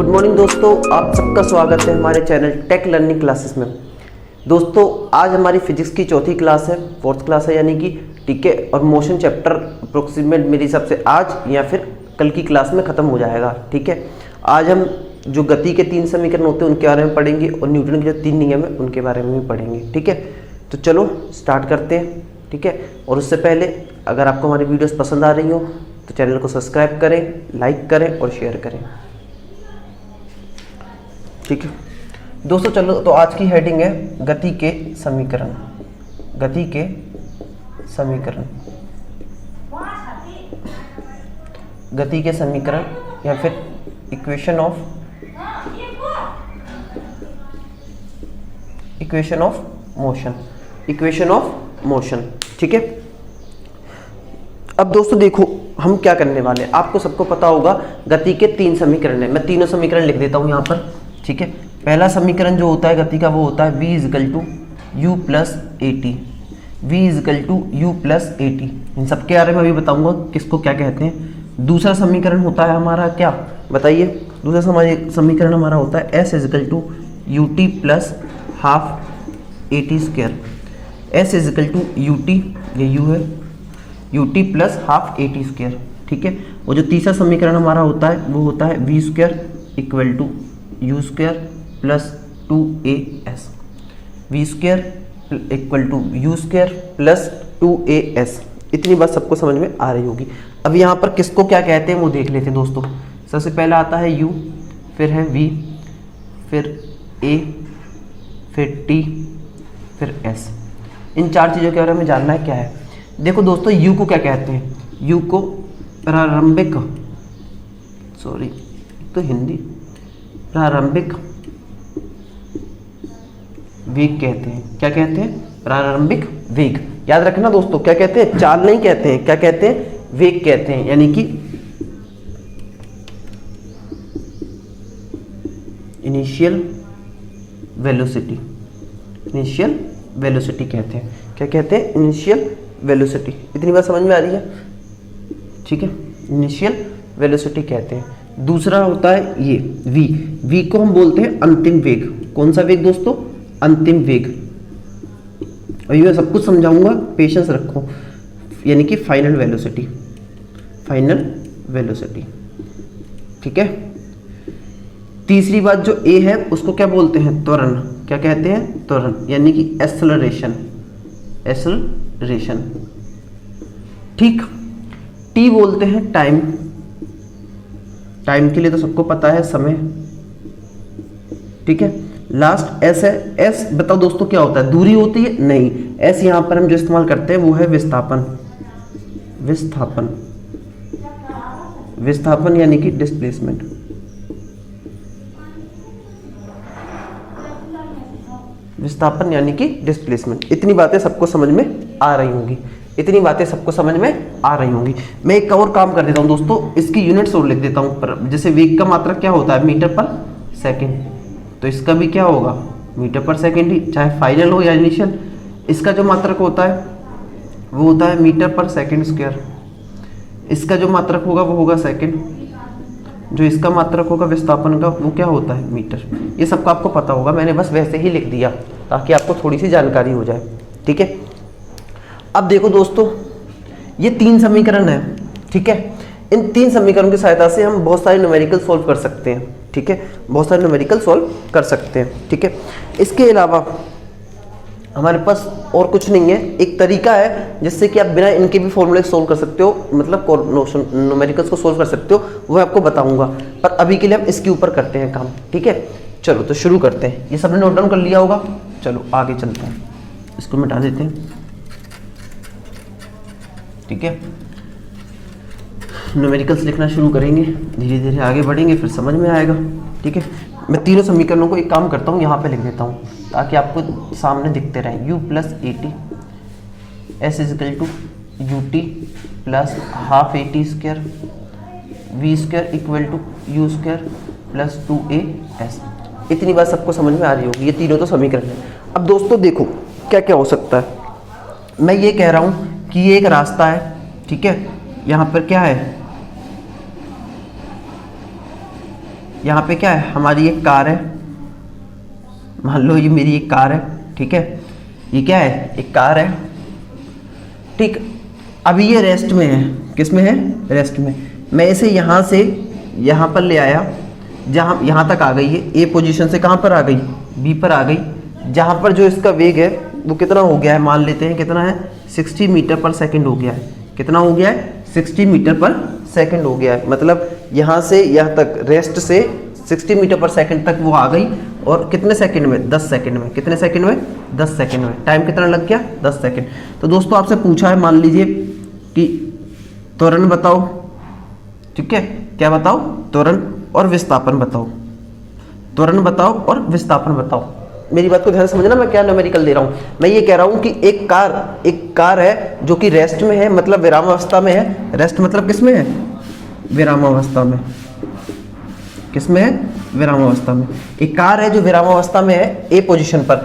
Good morning दोस्तों, आप सबका स्वागत है हमारे चैनल टेक लर्निंग क्लासेस में। दोस्तों आज हमारी फिजिक्स की चौथी क्लास है, फोर्थ क्लास है यानी कि, ठीक है। और मोशन चैप्टर अप्रोक्सीमेट मेरे हिसाब से आज या फिर कल की क्लास में ख़त्म हो जाएगा, ठीक है। आज हम जो गति के 3 समीकरण होते हैं उनके बारे में पढ़ेंगे और न्यूटन के जो 3 नियम है उनके बारे में भी पढ़ेंगे, ठीक है। तो चलो स्टार्ट करते हैं, ठीक है। और उससे पहले अगर आपको हमारी वीडियोस पसंद आ रही हो तो चैनल को सब्सक्राइब करें, लाइक करें और शेयर करें, ठीक है दोस्तों। चलो तो आज की हेडिंग है गति के समीकरण। गति के समीकरण, गति के समीकरण या फिर equation of motion, equation of motion, ठीक है। अब दोस्तों देखो हम क्या करने वाले हैं, आपको सबको पता होगा गति के 3 समीकरण है। मैं तीनों समीकरण लिख देता हूं यहां पर, ठीक है। पहला समीकरण जो होता है गति का वो होता है v equal to you plus A T, V equal to you plus A T. इन सबके बारे में अभी बताऊंगा किसको क्या कहते हैं। दूसरा समीकरण होता है हमारा क्या, बताइए। दूसरा समीकरण हमारा होता है s is equal to u t plus half a t square. s is equal to u t, ये u है, u t plus half a t square, ठीक है। और जो तीसरा समीकरण हमारा होता है वो होता है v square equal to u square plus 2as, v square equal to u square plus 2as। इतनी बात सबको समझ में आ रही होगी। अब यहाँ पर किसको क्या कहते हैं वो देख लेते हैं दोस्तों। सबसे पहला आता है u, फिर है v, फिर a, फिर t, फिर s। इन 4 चीज़ों के बारे में जानना है क्या है। देखो दोस्तों u को क्या कहते हैं, u को प्रारंभिक, सॉरी तो हिंदी, प्रारंभिक वेग कहते हैं। क्या कहते हैं, प्रारंभिक वेग। याद रखना दोस्तों, क्या कहते हैं, चाल नहीं कहते हैं, क्या कहते हैं, वेग कहते हैं, यानी कि इनिशियल वेलोसिटी, इनिशियल वेलोसिटी कहते हैं। क्या कहते हैं, इनिशियल वेलोसिटी। इतनी बात समझ में आ रही है, ठीक है। इनिशियल वेलोसिटी कहते हैं। दूसरा होता है ये v को हम बोलते हैं अंतिम वेग। कौन सा वेग दोस्तों, अंतिम वेग। और ये सब कुछ समझाऊंगा, पेशेंस रखो, यानी कि फाइनल वेलोसिटी, फाइनल वेलोसिटी, ठीक है। तीसरी बात जो a है उसको क्या बोलते हैं, त्वरण। क्या कहते हैं, त्वरण, यानी कि एक्सेलरेशन, एक्सेलरेशन, ठीक। t बोलते हैं टाइम, टाइम के लिए तो सबको पता है समय, ठीक है। लास्ट s है, s बताओ दोस्तों क्या होता है, दूरी होती है, नहीं। s यहां पर हम जो इस्तेमाल करते हैं वो है विस्थापन, विस्थापन, विस्थापन यानी कि डिस्प्लेसमेंट, विस्थापन यानी कि डिस्प्लेसमेंट। इतनी बातें सबको समझ में आ रही होंगी, इतनी बातें सबको समझ में आ रही होंगी। मैं एक और काम कर देता हूं दोस्तों, इसकी यूनिट्स और लिख देता हूं। जैसे वेग का मात्रक क्या होता है, मीटर पर सेकंड, तो इसका भी क्या होगा, मीटर पर सेकंड ही, चाहे फाइनल हो या इनिशियल। इसका जो मात्रक होता है वो होता है मीटर पर सेकंड स्क्वायर। इसका जो मात्रक होगा वो होगा सेकंड। जो इसका मात्रक होगा विस्थापन का वो क्या होता है, मीटर। ये सबका आपको पता होगा, मैंने बस वैसे ही लिख दिया ताकि आपको थोड़ी सी जानकारी हो जाए, ठीक है। अब देखो दोस्तों ये 3 समीकरण है, ठीक है। इन 3 समीकरणों की सहायता से हम बहुत सारे न्यूमेरिकल सॉल्व कर सकते हैं, ठीक है। बहुत सारे न्यूमेरिकल सॉल्व कर सकते हैं, ठीक है। इसके अलावा हमारे पास और कुछ नहीं है, एक तरीका है जिससे कि आप बिना इनके भी फॉर्मूले सोल्व कर सकते हो, मतलब न्यूमेरिकल्स को सोल्व कर सकते हो, वो आपको बताऊंगा। पर अभी के लिए हम इसके ऊपर करते हैं काम, ठीक है। चलो तो शुरू करते हैं। ये सबने नोट डाउन कर लिया होगा, चलो आगे चलते हैं। इसको मिटा देते हैं, ठीक है। न्यूमेरिकल्स लिखना शुरू करेंगे, धीरे धीरे आगे बढ़ेंगे, फिर समझ में आएगा, ठीक है। मैं तीनों समीकरणों को एक काम करता हूँ, यहाँ पे लिख देता हूँ ताकि आपको सामने दिखते रहे। u plus A t, s is equal to u t plus half a t square, v square equal to u square plus 2as। इतनी बात सबको समझ में आ रही होगी। ये तीनों तो समीकरण है। अब दोस्तों देखो क्या क्या हो सकता है। मैं ये कह रहा हूँ कि ये एक रास्ता है, ठीक है। यहाँ पर क्या है, यहाँ पे क्या है, हमारी एक कार है, मान लो ये मेरी एक कार है, ठीक है, ये क्या है, एक कार है, ठीक। अभी ये रेस्ट में है, किस में है, रेस्ट में। मैं इसे यहाँ से यहाँ पर ले आया, जहाँ यहाँ तक आ गई है, ए पोजीशन से कहाँ पर आ गई, बी पर आ गई, जहाँ पर जो इसका वेग है वो कितना हो गया है, मान लेते हैं कितना है, 60 मीटर पर सेकंड हो गया है। कितना हो गया है, 60 मीटर पर सेकंड हो गया है। मतलब यहाँ से यहाँ तक, रेस्ट से 60 मीटर पर सेकंड तक वो आ गई, और कितने सेकंड में, 10 सेकंड में। कितने सेकंड में, 10 सेकंड में। टाइम कितना लग गया, 10 सेकंड। तो दोस्तों आपसे पूछा है, मान लीजिए कि त्वरण बताओ, ठीक है, क्या बताओ, त्वरण और विस्थापन बताओ, त्वरण बताओ और विस्थापन बताओ। मेरी बात को ध्यान से समझना, मैं क्या न्यूमेरिकल दे रहा हूँ। मैं ये कह रहा हूँ कि एक कार है जो कि रेस्ट में है, मतलब विरामावस्था में है। रेस्ट मतलब किस में है, विरामावस्था में। किस में है, विरामावस्था में। एक कार है जो विरामावस्था में है ए पोजीशन पर।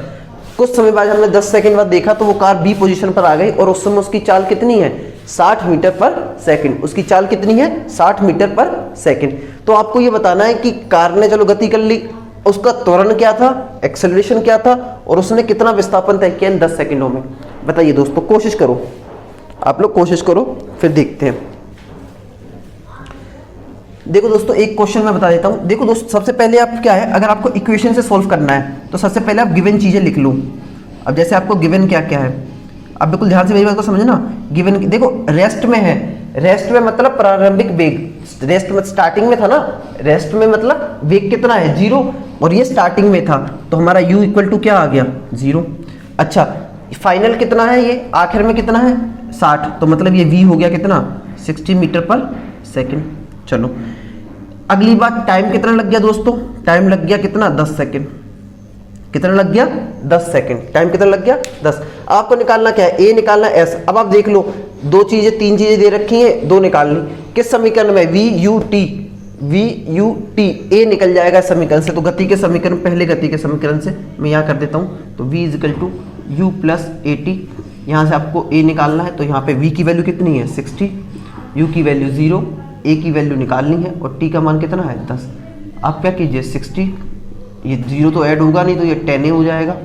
कुछ समय बाद हमने 10 सेकंड बाद देखा तो वो कार बी पोजीशन पर आ गई, और उस समय उसकी चाल कितनी है, 60 मीटर पर सेकंड। उसकी चाल कितनी है, 60 मीटर पर सेकंड। तो आपको ये बताना है कि कार ने चलो गति कर ली, उसका त्वरण क्या था, एक्सेलरेशन क्या था, और उसने कितना विस्थापन तय किया इन 10 सेकंडों में। बताइए दोस्तों, कोशिश करो, आप लोग कोशिश करो, फिर देखते हैं। देखो दोस्तों, एक क्वेश्चन मैं बता देता हूं। देखो दोस्तों, सबसे पहले आप क्या है, अगर आपको इक्वेशन से सॉल्व करना है तो सबसे पहले आप गिवन चीजें लिख लो। अब जैसे आपको गिवन क्या क्या है, अब बिल्कुल ध्यान से मेरी बात को समझना। गिवन देखो, रेस्ट में है, रेस्ट में मतलब प्रारंभिक वेग, रेस्ट में स्टार्टिंग में था ना, रेस्ट में मतलब वेग कितना है, 0, और ये स्टार्टिंग में था, तो हमारा u इक्वल टू क्या आ गया, 0। अच्छा, फाइनल कितना है, ये आखिर में कितना है, 60, तो मतलब ये v हो गया कितना, 60 मीटर पर सेकंड। चलो अगली बात, टाइम कितना लग गया दोस्तों, टाइम लग गया कितना, 10 सेकंड। कितना लग गया, 10 सेकंड। टाइम कितना लग गया, 10। आपको निकालना क्या है, ए निकालना एस। अब आप देख लो, दो चीजें, तीन चीजें दे रखी हैं, दो निकालनी। किस समीकरण में, वी यू टी, ए निकल जाएगा समीकरण से। तो गति के समीकरण, पहले गति के समीकरण से मैं यहाँ कर देता हूँ, तो v is equal to you plus A t. यहाँ से आपको ए निकालना है, तो यहाँ पे v की वैल्यू कितनी है, 60, u की वैल्यू 0, ए की वैल्यू निकालनी है, और t का मान कितना है, 10। आप क्या कीजिए, 60, ये 0 तो ऐड होगा नहीं, तो ये 10 हो जाएगा।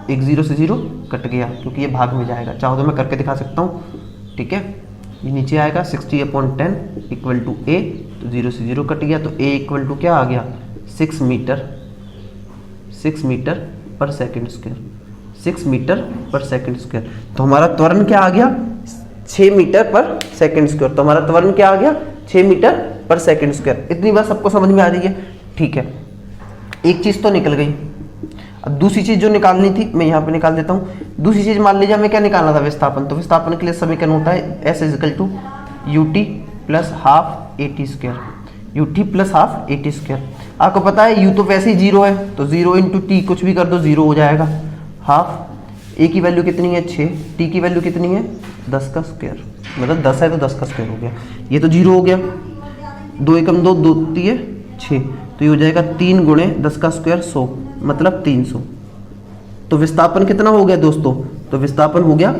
एक 0 से 0 कट गया, क्योंकि ये भाग में जाएगा। चाहो तो मैं करके दिखा सकता हूँ, ठीक है। ये नीचे आएगा 60/10 इक्वल टू ए, तो 0 से 0 कट गया, तो ए इक्वल टू क्या आ गया, 6 मीटर पर सेकंड स्क्वायर, 6 मीटर पर सेकंड स्क्वायर। तो हमारा त्वरण क्या आ गया, 6 मीटर पर सेकंड स्क्वायर। तो हमारा त्वरण क्या आ गया, 6 मीटर पर सेकंड स्क्वायर। इतनी बात सबको समझ में आ रही है, ठीक है। एक चीज तो निकल गई। अब दूसरी चीज जो निकालनी थी मैं यहाँ पे निकाल देता हूँ। दूसरी चीज मान लीजिए हमें क्या निकालना था, विस्थापन। तो विस्थापन के लिए समीकरण होता है s is equal to u t plus half a t square, u t plus half a t square. आपको पता है यू तो वैसे ही 0 है, तो 0 इंटू टी कुछ भी कर दो 0 हो जाएगा। हाफ ए की वैल्यू कितनी है, 6, टी की वैल्यू कितनी है, 10 का स्क्वायर। मतलब 10 है तो 10 का स्क्वायर हो गया। ये तो 0 हो गया, 2 एकम 2, 2 3 6, तो ये हो जाएगा 3 गुणे 10 का स्क्वायर 100, मतलब 300। तो विस्थापन कितना हो गया दोस्तों, तो विस्थापन हो गया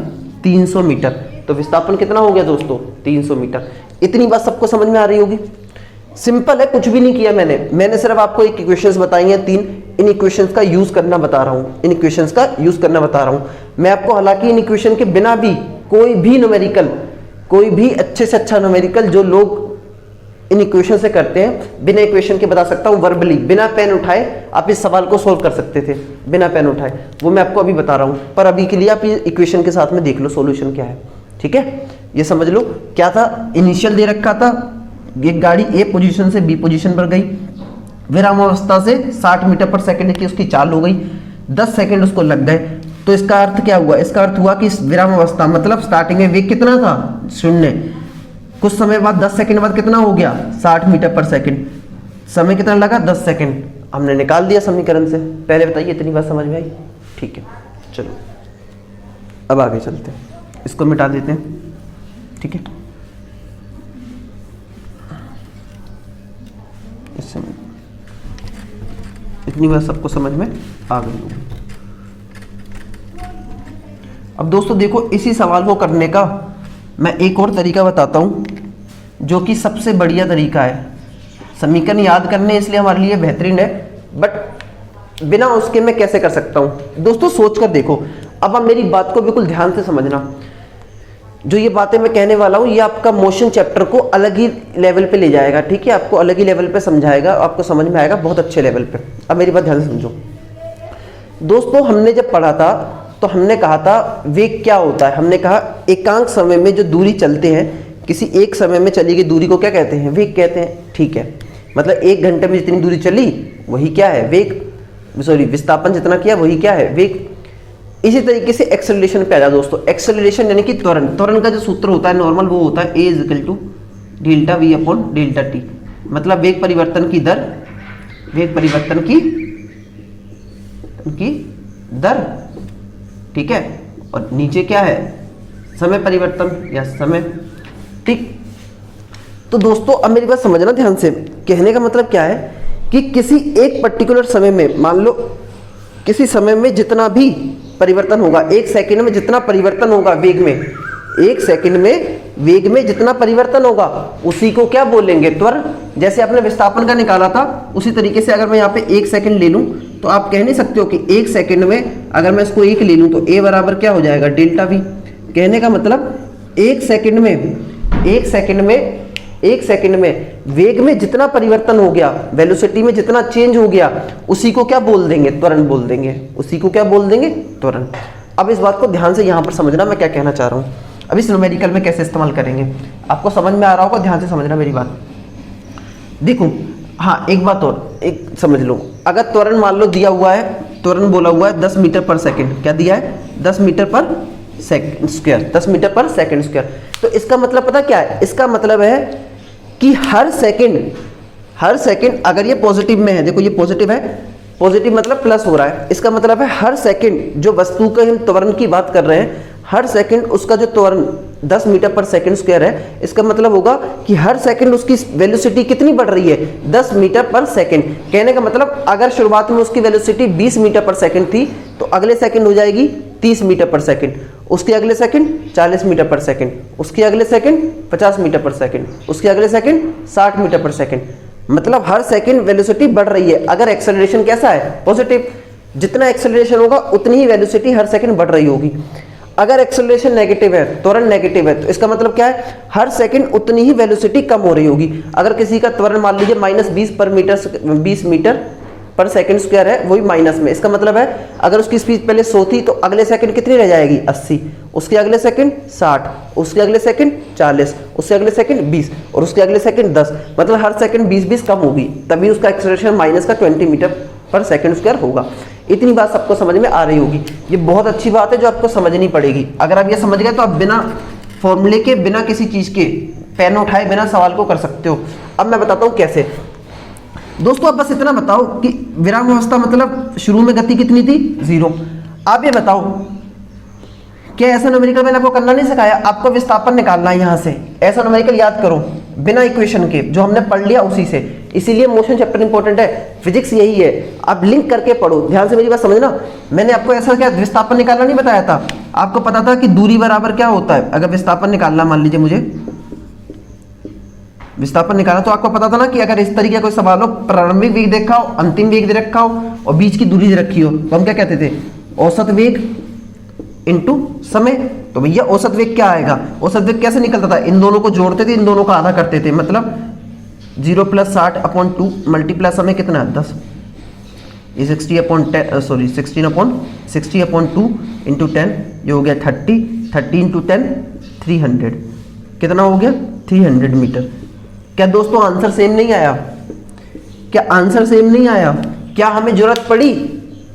300 मीटर। तो विस्थापन कितना हो गया दोस्तों, 300 मीटर। इतनी बात सबको समझ में आ रही होगी। सिंपल है, कुछ भी नहीं किया मैंने सिर्फ आपको एक इक्वेशंस बताई हैं 3। इन इक्वेशंस का यूज करना बता रहा हूँ, इन इक्वेशंस का यूज करना बता रहा हूँ मैं आपको। हालांकि इन इक्वेशन के बिना भी कोई भी न्यूमेरिकल, कोई भी अच्छे से अच्छा न्यूमेरिकल जो लोग इन इक्वेशन से करते हैं, बिना इक्वेशन के बता सकता हूँ वर्बली, बिना पेन उठाए आप इस सवाल को सोल्व कर सकते थे, बिना पेन उठाए। वो मैं आपको अभी बता रहा हूँ, पर अभी के लिए आप ये इक्वेशन के साथ में देख लो सॉल्यूशन क्या है, ठीक है। ये समझ लो क्या था, इनिशियल दे रखा था, एक गाड़ी ए पोजीशन से बी पोजीशन पर गई, विरामावस्था से 60 मीटर पर सेकंड की उसकी चाल हो गई, 10 सेकंड उसको लग गए। तो इसका अर्थ क्या हुआ, इसका अर्थ हुआ कि विरामावस्था मतलब स्टार्टिंग में वेग कितना था, 0, कुछ समय बाद 10 सेकंड बाद कितना हो गया, 60 मीटर पर सेकंड। समय कितना लगा, 10 सेकंड। हमने निकाल दिया समीकरण से। पहले बताइए इतनी बात समझ में आई, ठीक है। चलो अब आगे चलते हैं, इसको मिटा देते हैं, ठीक है। इस समय इतनी बात सबको समझ में आ गई होगी। अब दोस्तों देखो, इसी सवाल को करने का मैं एक और तरीका बताता हूं, जो कि सबसे बढ़िया तरीका है। समीकरण याद करने इसलिए हमारे लिए बेहतरीन है, बट बिना उसके मैं कैसे कर सकता हूं दोस्तों, सोच कर देखो। अब आप मेरी बात को बिल्कुल ध्यान से समझना, जो ये बातें मैं कहने वाला हूं ये आपका मोशन चैप्टर को अलग ही लेवल पे ले जाएगा, ठीक है, आपको अलग ही लेवल पे समझाएगा, आपको समझ में आएगा बहुत अच्छे लेवल पे। अब मेरी बात ध्यान से समझो दोस्तों, हमने जब पढ़ा था तो हमने कहा था वेग क्या होता है, हमने कहा एकांक समय में जो दूरी चलते हैं, किसी एक समय में चली गई दूरी को क्या कहते हैं, वेग कहते हैं, ठीक है। मतलब 1 घंटे में जितनी दूरी चली वही क्या है, वेग, सॉरी विस्थापन जितना किया वही क्या है, वेग। इसी तरीके से एक्सेलरेशन पे आ जाओ दोस्तों, एक्सेलरेशन यानी कि त्वरण, त्वरण का जो सूत्र होता है नॉर्मल वो होता है A = delta V upon delta T, मतलब वेग परिवर्तन की दर, वेग परिवर्तन की दर, ठीक है, और नीचे क्या है, समय परिवर्तन या समय, ठीक। तो दोस्तों अब मेरी बात समझना ध्यान से, कहने का मतलब क्या है कि किसी एक पर्टिकुलर समय में, मान लो किसी समय में जितना भी परिवर्तन होगा, 1 सेकंड में जितना परिवर्तन होगा वेग में, 1 सेकंड में वेग में जितना परिवर्तन होगा उसी को क्या बोलेंगे, त्वरण। जैसे आपने विस्थापन का निकाला था उसी तरीके से अगर मैं यहाँ पे 1 सेकंड ले लूं तो आप कह नहीं सकते हो कि 1 सेकंड में अगर मैं इसको 1 ले लूं तो A बराबर क्या हो जाएगा, डेल्टा V। कहने का मतलब 1 सेकंड में वेग में जितना परिवर्तन हो गया, वेलोसिटी में जितना चेंज हो गया, उसी को क्या बोल देंगे, त्वरण बोल देंगे, उसी को क्या बोल देंगे, त्वरण। अब इस बात को ध्यान से यहां पर समझना मैं क्या कहना चाह रहा हूं, अब इस न्यूमेरिकल में कैसे इस्तेमाल करेंगे आपको समझ में आ रहा होगा, ध्यान से समझना मेरी बात। देखो हाँ, एक बात और एक समझ लो, अगर त्वरण मान लो दिया हुआ है, त्वरण बोला हुआ है 10 मीटर पर सेकंड, क्या दिया है, 10 मीटर पर सेकंड स्क्वायर, 10 मीटर पर सेकंड स्क्वायर। तो इसका मतलब पता क्या है, इसका मतलब है कि हर सेकंड अगर ये पॉजिटिव में है, देखो ये पॉजिटिव है, पॉजिटिव मतलब प्लस हो रहा है, इसका मतलब है हर सेकंड जो वस्तु के हम त्वरण की बात कर रहे हैं, हर सेकंड उसका जो त्वरण 10 मीटर पर सेकंड स्क्वायर है, इसका मतलब होगा कि हर सेकंड उसकी वेलोसिटी कितनी बढ़ रही है, 10 मीटर पर सेकंड। कहने का मतलब अगर शुरुआत में उसकी वेलोसिटी 20 मीटर पर सेकंड थी तो अगले सेकंड हो जाएगी 30 मीटर पर सेकंड, उसके अगले सेकंड 40 मीटर पर सेकंड, उसके अगले सेकंड 50 मीटर पर सेकंड, उसके अगले सेकंड 60 मीटर पर सेकंड। मतलब हर सेकंड वेलोसिटी बढ़ रही है। अगर एक्सेलरेशन कैसा है, पॉजिटिव, जितना एक्सेलरेशन होगा उतनी ही वेलोसिटी हर सेकंड बढ़ रही होगी। अगर एक्सेलरेशन नेगेटिव है, त्वरण नेगेटिव है, तो इसका मतलब क्या है, हर सेकंड उतनी ही वेलोसिटी कम हो रही होगी। अगर किसी का त्वरण मान लीजिए -20 मीटर पर सेकंड स्क्वायर है, वही माइनस में, इसका मतलब है अगर उसकी स्पीड पहले 100 थी तो अगले सेकंड कितनी रह जाएगी, 80, उसके अगले सेकंड 60, उसके अगले सेकंड 40, उससे अगले सेकंड 20 और उसके अगले सेकंड 10। मतलब हर सेकंड 20 कम होगी, तभी उसका एक्सेलरेशन माइनस का 20 मीटर पर सेकंड स्क्वायर होगा। इतनी बात सबको समझ में आ रही होगी। ये बहुत अच्छी बात है जो आपको समझनी पड़ेगी। अगर आप ये समझ गए तो आप बिना फॉर्मूले के, बिना किसी चीज के, पेन उठाए बिना सवाल को कर सकते हो। अब मैं बताता हूँ कैसे। दोस्तों आप बस इतना बताओ कि विराम अवस्था मतलब शुरू में गति कितनी थी, 0। आप ये बताओ, क्या ऐसा न्यूमेरिकल मैंने आपको करना नहीं सिखाया, आपको विस्थापन निकालना है यहाँ से। ऐसा न्यूमेरिकल याद करो बिना इक्वेशन के, जो हमने पढ़ लिया उसी से। इसीलिए मोशन चैप्टर इंपॉर्टेंट है, फिजिक्स यही है, आप लिंक करके पढ़ो। ध्यान से मेरी बात समझना, मैंने आपको ऐसा क्या विस्थापन निकालना नहीं बताया था, आपको पता था कि दूरी बराबर क्या होता है। अगर विस्थापन निकालना, मान लीजिए मुझे विस्थापन निकालना, तो आपको पता था ना कि अगर इस तरीके का कोई सवाल हो, प्रारंभिक वेग देखा हो, अंतिम वेग दे रखा हो और बीच की दूरी दे रखी हो, तो हम क्या कहते थे, औसत वेग इनटू समय। तो भैया औसत वेग क्या आएगा, औसत वेग कैसे निकलता था, इन दोनों को जोड़ते थे, इन दोनों का आधा करते थे, मतलब 0 + 60/2 मल्टीप्लाई समय कितना है 10, ये 16/2 इंटू 10, ये हो गया 30 × 10 300, कितना हो गया 300 मीटर। क्या दोस्तों आंसर सेम नहीं आया, क्या आंसर सेम नहीं आया, क्या हमें जरूरत पड़ी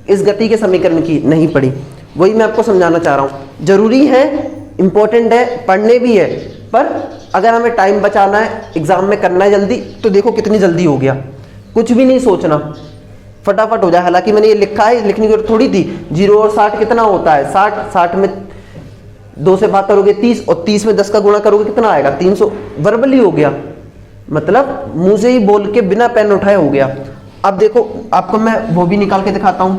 इस गति के समीकरण की, नहीं पड़ी। वही मैं आपको समझाना चाह रहा हूं, जरूरी है, इंपॉर्टेंट है, पढ़ने भी है, पर अगर हमें टाइम बचाना है, एग्जाम में करना है जल्दी, तो देखो कितनी जल्दी हो गया, कुछ भी नहीं सोचना, फटाफट हो जाए। हालांकि मैंने ये लिखा है, लिखने की जरूरत थोड़ी थी। 0 और 60 कितना होता है, 60 में 2 से भाग करोगे 30 और 30 में 10 का गुणा करोगे कितना आएगा 300, वर्बली हो गया, मतलब मुंह से ही बोल के बिना पेन उठाए हो गया। अब देखो आपको मैं वो भी निकाल के दिखाता हूं,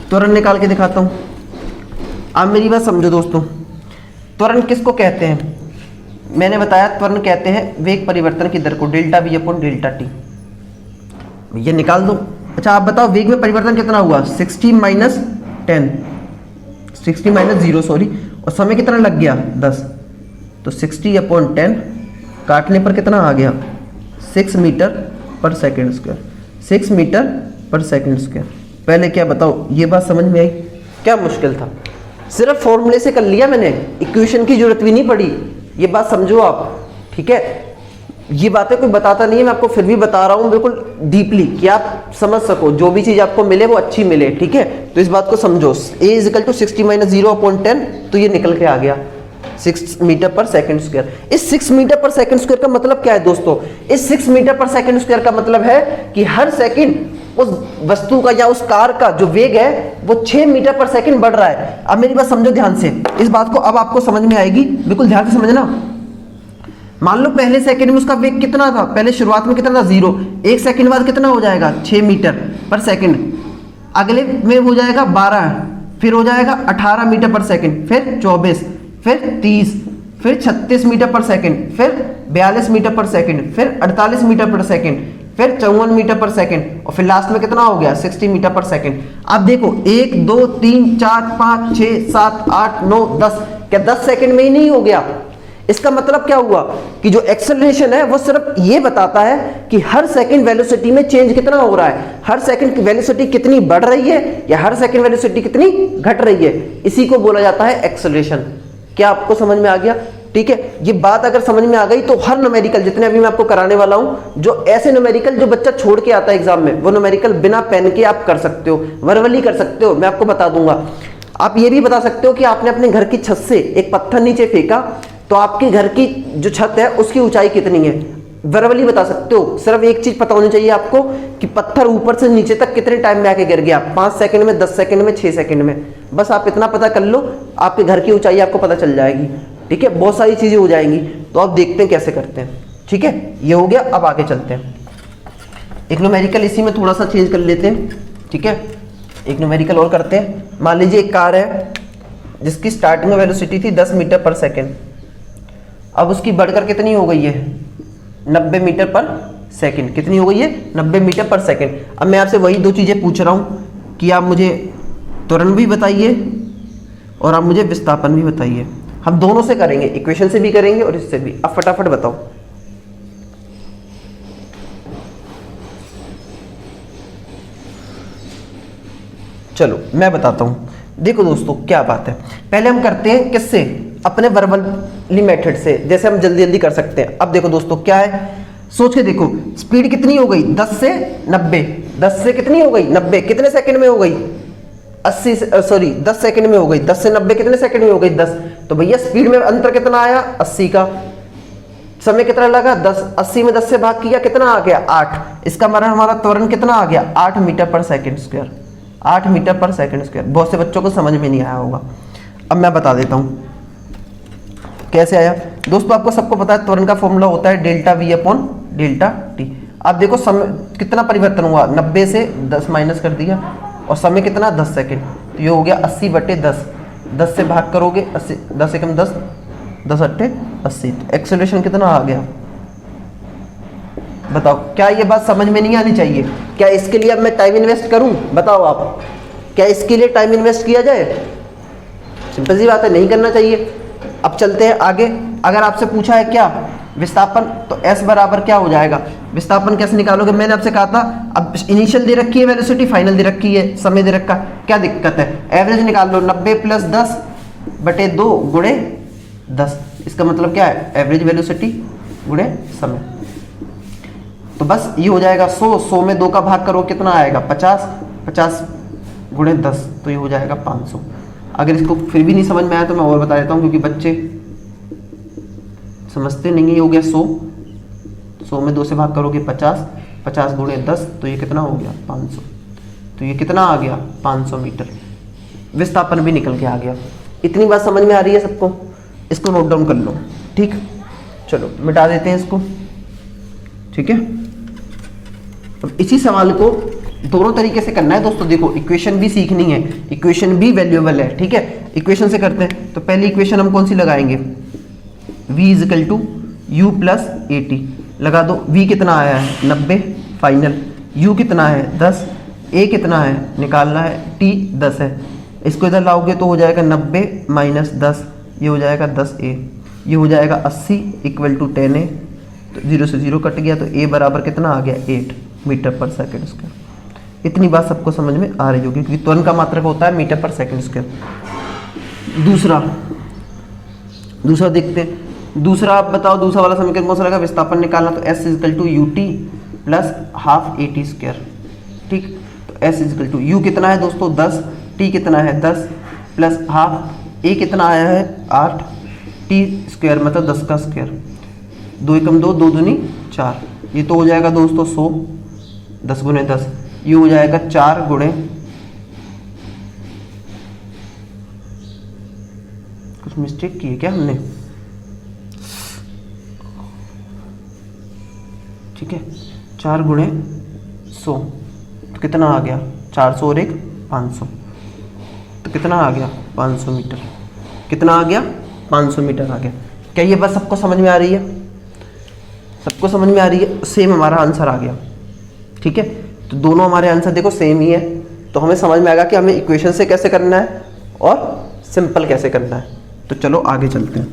त्वरण निकाल के दिखाता हूं। आप मेरी बात समझो दोस्तों, त्वरण किसको कहते हैं, मैंने बताया त्वरण कहते हैं वेग परिवर्तन की दर को, delta we upon delta T. ये निकाल दो। अच्छा आप बताओ वेग में परिवर्तन कितना हुआ, 60 माइनस 10, 60 माइनस 0 सॉरी, और समय कितना लग गया 10, तो 60 अपॉन 10 काटने पर कितना आ गया 6 मीटर पर सेकेंड स्क्वायर, 6 मीटर पर सेकेंड स्क्वायर। पहले क्या बताओ, ये बात समझ में आई? क्या मुश्किल था, सिर्फ फॉर्मूले से कर लिया मैंने, इक्वेशन की जरूरत भी नहीं पड़ी। ये बात समझो आप, ठीक है। ये बातें कोई बताता नहीं है, मैं आपको फिर भी बता रहा हूँ बिल्कुल डीपली कि आप समझ सको, जो भी चीज़ आपको मिले वो अच्छी मिले, ठीक है। तो इस बात को समझो, a is equal to 60 minus 0 upon 10, तो ये निकल के आ गया 6 मीटर पर सेकंड स्क्वायर। इस 6 मीटर पर सेकंड स्क्वायर का मतलब क्या है दोस्तों? इस 6 मीटर पर सेकंड स्क्वायर का मतलब है कि हर सेकंड उस वस्तु का या उस कार का जो वेग है वो 6 मीटर पर सेकंड बढ़ रहा है। अब मेरी बात समझो ध्यान से, इस बात को अब आपको समझ में आएगी, बिल्कुल ध्यान से समझना। मान लो पहले सेकंड में उसका वेग कितना था, पहले शुरुआत में कितना था 0, एक सेकंड बाद कितना हो जाएगा 6 मीटर पर सेकंड, अगले में हो जाएगा 12, फिर हो जाएगा 18 मीटर पर सेकंड, फिर 24, फिर 30, फिर 36 मीटर पर सेकंड, फिर 42 मीटर पर सेकंड, फिर 48 मीटर पर सेकंड, फिर 54 मीटर पर सेकंड, और फिर लास्ट में कितना हो गया 60 मीटर पर सेकंड। आप देखो 1 2 3 4 5 6 7 8 9 10, क्या 10 सेकंड में ही नहीं हो गया? इसका मतलब क्या हुआ कि जो एक्सेलरेशन है वो सिर्फ ये बताता है कि हर सेकंड वेलोसिटी में चेंज कितना हो रहा है, हर सेकंड की वेलोसिटी कितनी बढ़ रही है या हर सेकंड वेलोसिटी कितनी घट रही है, इसी को बोला जाता है एक्सेलरेशन। क्या आपको समझ में आ गया? ठीक है, ये बात अगर समझ में आ गई तो हर न्यूमेरिकल जितने अभी मैं आपको कराने वाला हूं, जो ऐसे न्यूमेरिकल जो बच्चा छोड़ के आता है एग्जाम में, वो न्यूमेरिकल बिना पेन के आप कर सकते हो, वर्बली कर सकते हो, मैं आपको बता दूंगा। आप ये भी बता सकते हो कि आपने अपने घर की छत से एक पत्थर नीचे फेंका तो आपके घर की जो छत है उसकी ऊंचाई कितनी है, वर्बली बता सकते हो। सिर्फ एक चीज पता होनी चाहिए आपको कि पत्थर ऊपर से नीचे तक कितने टाइम में आके गिर गया, 5 सेकंड में, 10 सेकंड में, 6 सेकंड में। बस आप इतना पता कर लो, आपके घर की ऊंचाई आपको पता चल जाएगी। ठीक है, बहुत सारी चीजें हो जाएंगी। तो आप देखते हैं कैसे करते हैं। ठीक है, ये हो गया। अब आगे चलते हैं, एक न्यूमेरिकल इसी में थोड़ा सा चेंज कर लेते हैं। ठीक है, एक न्यूमेरिकल और करते हैं। मान लीजिए एक कार है जिसकी स्टार्टिंग में वेलोसिटी थी 10 मीटर पर सेकेंड, अब उसकी बढ़कर कितनी हो गई है 90 मीटर पर सेकंड। कितनी हो गई है 90 मीटर पर सेकंड। अब मैं आपसे वही दो चीजें पूछ रहा हूं कि आप मुझे त्वरण भी बताइए और आप मुझे विस्थापन भी बताइए। हम दोनों से करेंगे, इक्वेशन से भी करेंगे और इससे भी। अब फटाफट बताओ। चलो मैं बताता हूं। देखो दोस्तों क्या बात है, पहले हम करते हैं किससे, अपने वर्बली मेथड से, जैसे हम जल्दी जल्दी कर सकते हैं। अब देखो दोस्तों क्या है, सोच के देखो, स्पीड कितनी हो गई 10 से 90, 10 से कितनी हो गई 90, कितने सेकंड में हो गई 10 सेकंड में हो गई। 10 से 90 कितने सेकंड में हो गई 10। तो भैया स्पीड में अंतर कितना आया 80 का। समय कितना लगा 10, 80 में 10 से भाग किया कितना आ गया 8। इसका मतलब हमारा त्वरण कितना आ गया 8 मीटर पर सेकंड स्क्वायर, 8 मीटर पर सेकंड स्क्वायर। बहुत से बच्चों को समझ में नहीं आया होगा, अब मैं बता देता हूं कैसे आया। दोस्तों आपको सबको पता है त्वरण का फॉर्मूला होता है delta we upon delta T. अब देखो समय कितना परिवर्तन हुआ, 90 से 10 माइनस कर दिया और समय कितना 10 सेकंड, तो ये हो गया 80/10। 10 से भाग करोगे 80, 10 एकम 10, 10 अट्ठे 80। तो एक्सेलरेशन कितना आ गया बताओ। क्या ये बात समझ में नहीं आनी चाहिए? क्या इसके लिए अब मैं टाइम इन्वेस्ट करूं? बताओ आप, क्या इसके लिए टाइम इन्वेस्ट किया जाए? सिंपल सी बात है, नहीं करना चाहिए। अब चलते हैं आगे। अगर आपसे पूछा है क्या विस्थापन, तो S बराबर क्या हो जाएगा, विस्थापन कैसे निकालोगे? मैंने आपसे कहा था, अब इनिशियल दे रखी है वेलोसिटी, फाइनल दे रखी है, समय दे रखा, क्या दिक्कत है? एवरेज निकाल लो, 90 + 10/2 गुणे 10। इसका मतलब क्या है, एवरेज वेलोसिटी गुणे समय। तो बस ये हो जाएगा 100, 100 में 2 का भाग करो कितना आएगा 50, 50 गुणे 10, तो ये हो जाएगा 500। अगर इसको फिर भी नहीं समझ में आया तो मैं और बता देता हूँ, क्योंकि बच्चे समझते नहीं। ये हो गया 100, 100 में 2 से भाग करोगे 50, 50 गुणे 10, तो ये कितना हो गया 500। तो ये कितना आ गया 500 मीटर। विस्थापन भी निकल के आ गया। इतनी बात समझ में आ रही है सबको? इसको नोट डाउन कर लो। ठीक, चलो मिटा देते हैं इसको। ठीक है, अब इसी सवाल को दोनों तरीके से करना है दोस्तों। देखो इक्वेशन भी सीखनी है, इक्वेशन भी वैल्यूएबल है। ठीक है, इक्वेशन से करते हैं। तो पहली इक्वेशन हम कौन सी लगाएंगे, v is equal to u plus 80 लगा दो। v कितना आया है 90 फाइनल, u कितना है 10, a कितना है निकालना है, t 10 है। इसको इधर लाओगे तो हो जाएगा 90 माइनस 10, ये हो जाएगा 10a, ये हो जाएगा 80 इक्वल टू 10a, तो 0 से 0 कट गया, तो a बराबर कितना आ गया 8 मीटर पर सेकेंड स्क्वायर। इतनी बात सबको समझ में आ रही होगी क्योंकि त्वरण का मात्रक होता है मीटर पर सेकेंड स्क्वायर। दूसरा देखते हैं। दूसरा आप बताओ, दूसरा वाला समीकरण कौन सा लगा, विस्थापन निकालना, तो s is equal to u t plus half a t square. ठीक, तो s इजिकल टू u कितना है दोस्तों 10, t कितना है 10 प्लस हाफ a कितना आया है 8, t स्क्वायर मतलब 10 का स्क्वायर, 2 एकम 2, 2 दूनी 4, ये तो हो जाएगा दोस्तों 100, 10 गुणे 10, ये हो जाएगा 4 गुणे, कुछ मिस्टेक की है क्या हमने, ठीक है, 4 गुणे 100 तो कितना आ गया 400 और 1 500, तो कितना आ गया 500 मीटर, कितना आ गया 500 मीटर आ गया। क्या ये बात सबको समझ में आ रही है, सबको समझ में आ रही है, सेम हमारा आंसर आ गया। ठीक है, तो दोनों हमारे आंसर देखो सेम ही है, तो हमें समझ में आएगा कि हमें इक्वेशन से कैसे करना है और सिंपल कैसे करना है। तो चलो आगे चलते हैं।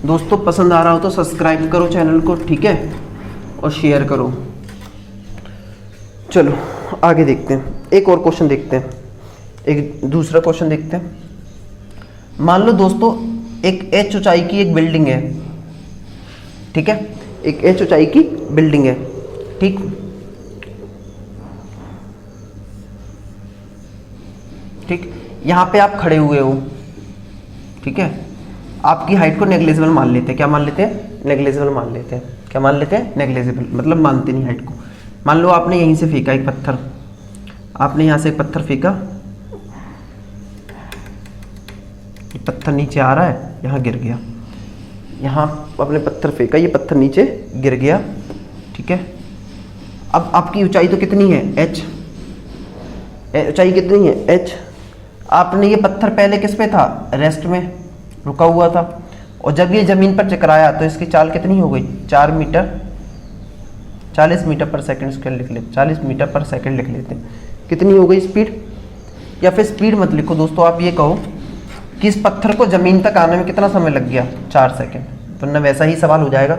दोस्तों पसंद आ रहा हो तो सब्सक्राइब करो चैनल को, ठीक है, और शेयर करो। चलो आगे देखते हैं, एक और क्वेश्चन देखते हैं, एक दूसरा क्वेश्चन देखते हैं। मान लो दोस्तों एक h ऊंचाई की एक बिल्डिंग है, ठीक है, एक h ऊंचाई की बिल्डिंग है, ठीक, ठीक, यहाँ पे आप खड़े हुए हो, ठीक है, आपकी हाइट को नेग्लिजिबल मान लेते हैं, क्या मान लेते हैं, नेग्लिजिबल मान लेते हैं, क्या मान लेते हैं, नेग्लिजिबल मतलब मानते नहीं हाइट को। मान लो आपने यहीं से फेंका एक पत्थर, आपने यहाँ से एक पत्थर फेंका, पत्थर नीचे आ रहा है, यहाँ गिर गया, यहाँ आपने पत्थर फेंका, ये पत्थर नीचे गिर गया, ठीक है। अब आपकी ऊंचाई तो कितनी है h, ऊंचाई कितनी है h। आपने ये पत्थर पहले किस पे था, रेस्ट में रुका हुआ था, और जब ये जमीन पर टकराया तो इसकी चाल कितनी हो गई 4 मीटर, 40 मीटर पर सेकंड स्क्वायर लिख लेते, 40 मीटर पर सेकंड लिख लेते हैं। कितनी हो गई स्पीड, या फिर स्पीड मत लिखो दोस्तों, आप ये कहो कि इस पत्थर को ज़मीन तक आने में कितना समय लग गया 4 सेकंड, तो ना वैसा ही सवाल हो जाएगा।